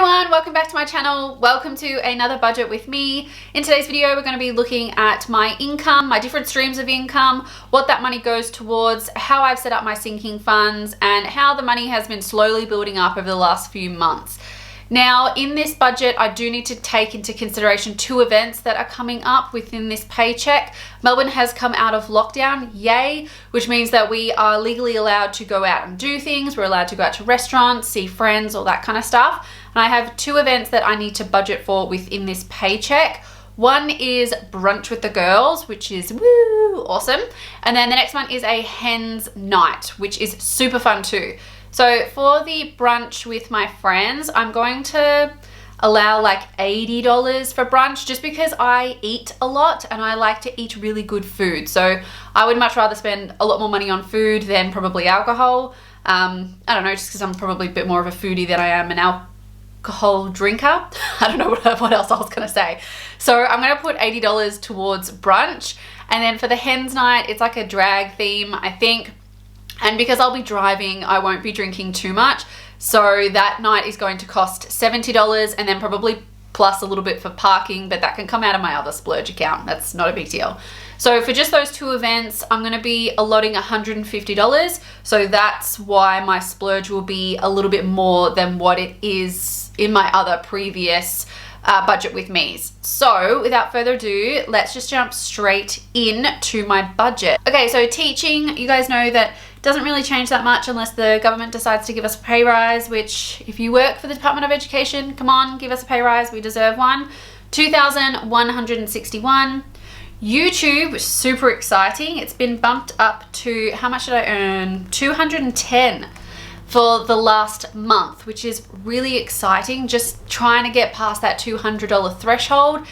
everyone, welcome back to my channel. Welcome to another budget with me. In today's video, we're going to be looking at my income, my different streams of income, what that money goes towards, how I've set up my sinking funds, and how the money has been slowly building up over the last few months. Now, in this budget, I do need to take into consideration two events that are coming up within this paycheck. Melbourne has come out of lockdown, yay, which means that we are legally allowed to go out and do things. We're allowed to go out to restaurants, see friends, all that kind of stuff. And I have two events that I need to budget for within this paycheck. One is brunch with the girls, which is woo, awesome. And then the next one is a hen's night, which is super fun too. So for the brunch with my friends, I'm going to allow like $80 for brunch just because I eat a lot and I like to eat really good food. So I would much rather spend a lot more money on food than probably alcohol. I don't know, just because I'm probably a bit more of a foodie than I am an alcohol drinker. I don't know what else I was gonna say. So I'm gonna put $80 towards brunch. And then for the hen's night, it's like a drag theme, I think. And because I'll be driving, I won't be drinking too much. So that night is going to cost $70 and then probably plus a little bit for parking, but that can come out of my other splurge account. That's not a big deal. So for just those two events, I'm gonna be allotting $150. So that's why my splurge will be a little bit more than what it is in my other previous budget with me's. So without further ado, let's just jump straight into my budget. Okay, so teaching, you guys know that doesn't really change that much unless the government decides to give us a pay rise, which if you work for the Department of Education, come on, give us a pay rise, we deserve one. $2,161. YouTube was super exciting. It's been bumped up to, how much did I earn? $210 for the last month, which is really exciting. Just trying to get past that $200 threshold.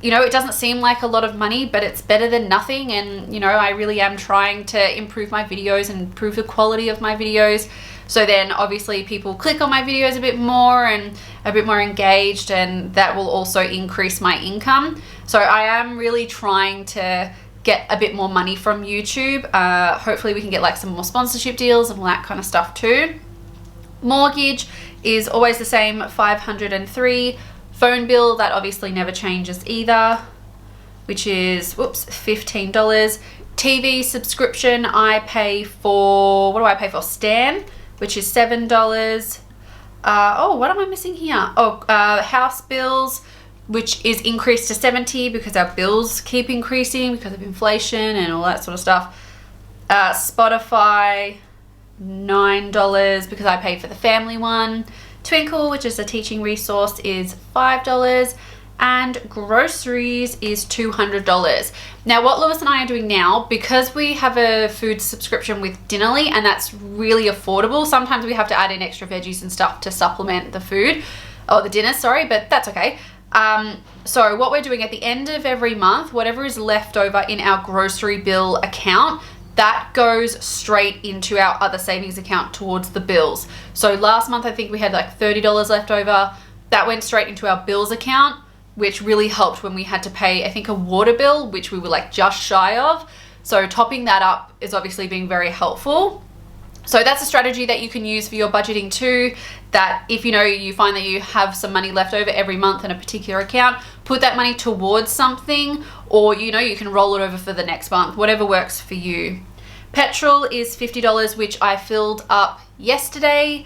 You know, it doesn't seem like a lot of money, but it's better than nothing. And, you know, I really am trying to improve my videos and improve the quality of my videos. So then obviously people click on my videos a bit more and a bit more engaged, and that will also increase my income. So I am really trying to get a bit more money from YouTube. Hopefully we can get like some more sponsorship deals and all that kind of stuff too. Mortgage is always the same, $503. Phone bill, that obviously never changes either, which is, whoops, $15. TV subscription, I pay for, what do I pay for? Stan, which is $7. Oh, what am I missing here? Oh, house bills, which is increased to $70 because our bills keep increasing because of inflation and all that sort of stuff. Spotify, $9 because I paid for the family one. Twinkle, which is a teaching resource, is $5, and groceries is $200. Now what Lewis and I are doing now, because we have a food subscription with Dinnerly and that's really affordable, sometimes we have to add in extra veggies and stuff to supplement the food, or the dinner, sorry, but that's okay. So what we're doing at the end of every month, whatever is left over in our grocery bill account, that goes straight into our other savings account towards the bills. So last month, I think we had like $30 left over. That went straight into our bills account, which really helped when we had to pay, I think, a water bill, which we were like just shy of. So topping that up is obviously being very helpful. So that's a strategy that you can use for your budgeting too, that if you know you find that you have some money left over every month in a particular account, put that money towards something, or you know you can roll it over for the next month, whatever works for you. Petrol is $50, which I filled up yesterday,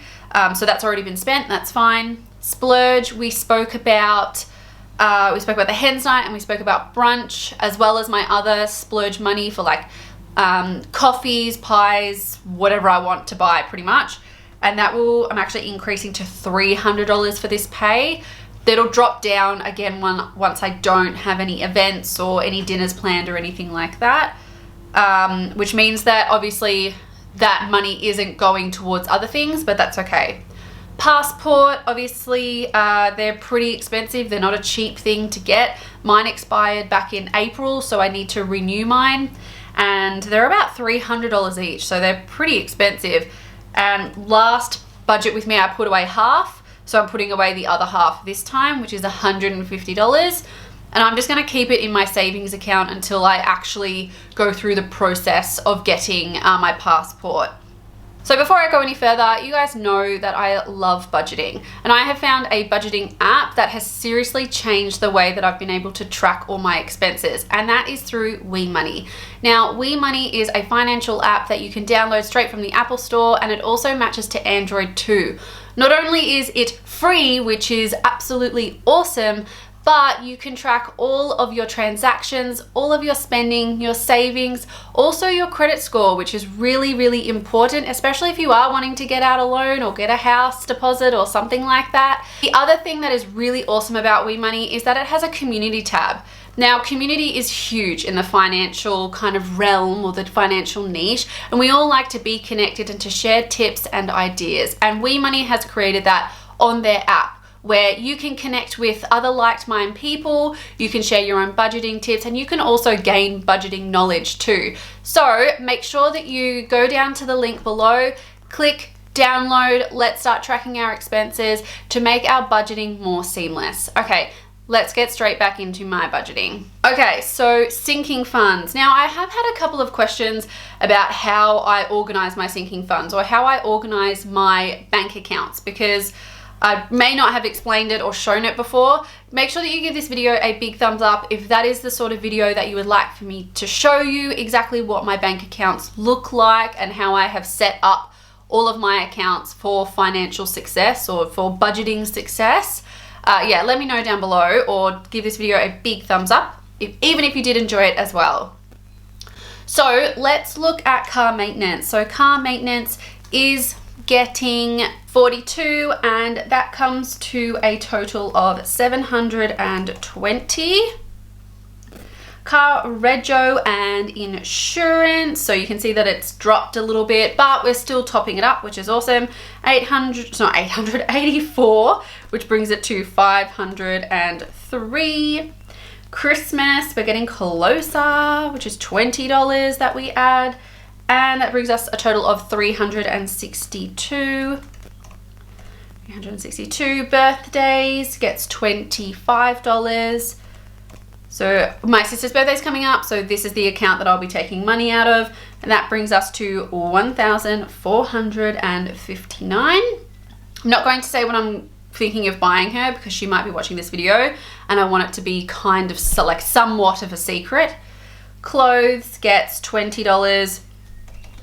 so that's already been spent, that's fine. Splurge, we spoke about the hen's night and we spoke about brunch, as well as my other splurge money for like coffees, pies, whatever I want to buy pretty much. And that will, I'm actually increasing to $300 for this pay. That'll drop down again once I don't have any events or any dinners planned or anything like that. Which means that obviously that money isn't going towards other things, but that's okay. Passport, obviously, they're pretty expensive. They're not a cheap thing to get. Mine expired back in April, so I need to renew mine. And they're about $300 each, so they're pretty expensive. And last budget with me, I put away half, so I'm putting away the other half this time, which is $150. And I'm just gonna keep it in my savings account until I actually go through the process of getting my passport. So before I go any further, you guys know that I love budgeting, and I have found a budgeting app that has seriously changed the way that I've been able to track all my expenses, and that is through WeMoney. Now, WeMoney is a financial app that you can download straight from the Apple Store, and it also matches to Android too. Not only is it free, which is absolutely awesome, but you can track all of your transactions, all of your spending, your savings, also your credit score, which is really, really important, especially if you are wanting to get out a loan or get a house deposit or something like that. The other thing that is really awesome about WeMoney is that it has a community tab. Now, community is huge in the financial kind of realm or the financial niche, and we all like to be connected and to share tips and ideas. And WeMoney has created that on their app, where you can connect with other like-minded people, you can share your own budgeting tips, and you can also gain budgeting knowledge too. So make sure that you go down to the link below, click download, let's start tracking our expenses to make our budgeting more seamless. Okay, let's get straight back into my budgeting. Okay, so sinking funds. Now, I have had a couple of questions about how I organize my sinking funds or how I organize my bank accounts, because I may not have explained it or shown it before. Make sure that you give this video a big thumbs up if that is the sort of video that you would like for me to show you exactly what my bank accounts look like and how I have set up all of my accounts for financial success or for budgeting success. Yeah, let me know down below, or give this video a big thumbs up, even if you did enjoy it as well. So let's look at car maintenance. So car maintenance is getting 42, and that comes to a total of 720. Car rego and insurance, so you can see that it's dropped a little bit, but we're still topping it up, which is awesome. 884, which brings it to 503. Christmas, we're getting closer, which is $20 that we add, and that brings us a total of 362. 362. Birthdays gets $25. So my sister's birthday is coming up, so this is the account that I'll be taking money out of, and that brings us to 1,459. I'm not going to say what I'm thinking of buying her because she might be watching this video, and I want it to be kind of like somewhat of a secret. Clothes gets $20,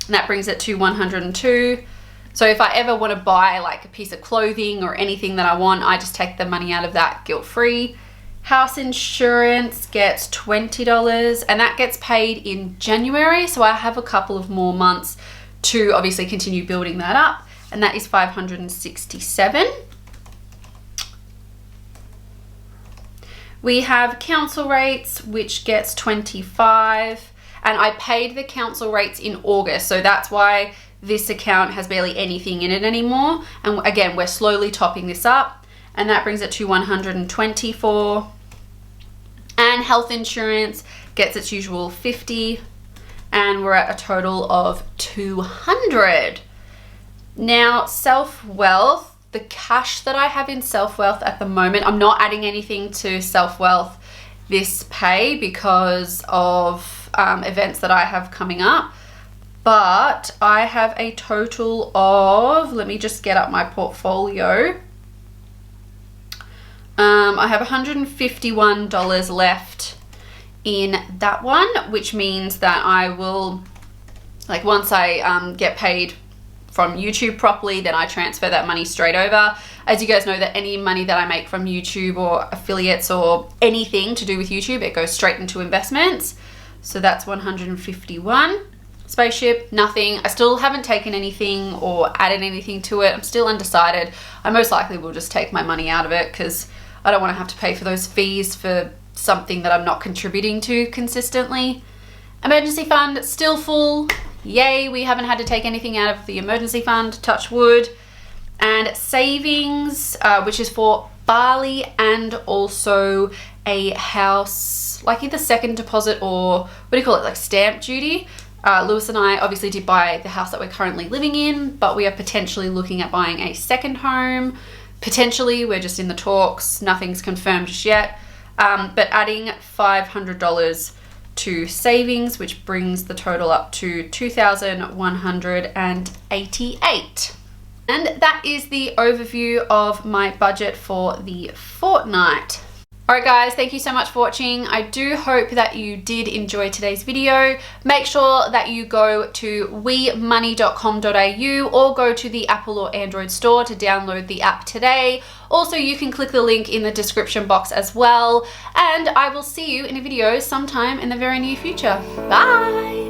and that brings it to 102. So if I ever want to buy like a piece of clothing or anything that I want, I just take the money out of that guilt-free. House insurance gets $20, and that gets paid in January, so I have a couple of more months to obviously continue building that up, and that is 567. We have council rates, which gets 25, and I paid the council rates in August, so that's why this account has barely anything in it anymore. And again, we're slowly topping this up, and that brings it to 124. And health insurance gets its usual 50, and we're at a total of 200. Now, self-wealth, the cash that I have in self-wealth at the moment, I'm not adding anything to self-wealth this pay because of events that I have coming up, but I have a total of, let me just get up my portfolio. I have $151 left in that one, which means that I will, like, once I get paid from YouTube properly, then I transfer that money straight over. As you guys know, that any money that I make from YouTube or affiliates or anything to do with YouTube, it goes straight into investments. So that's 151. Spaceship, nothing. I still haven't taken anything or added anything to it. I'm still undecided. I most likely will just take my money out of it because I don't want to have to pay for those fees for something that I'm not contributing to consistently. Emergency fund, still full. Yay, we haven't had to take anything out of the emergency fund, touch wood. And savings, which is for Bali and also a house, like either second deposit or, what do you call it, like stamp duty. Lewis and I obviously did buy the house that we're currently living in, but we are potentially looking at buying a second home. Potentially, we're just in the talks, nothing's confirmed just yet. But adding $500 to savings, which brings the total up to $2,188. And that is the overview of my budget for the fortnight. Alright guys, thank you so much for watching. I do hope that you did enjoy today's video. Make sure that you go to wemoney.com.au or go to the Apple or Android store to download the app today. Also, you can click the link in the description box as well. And I will see you in a video sometime in the very near future. Bye!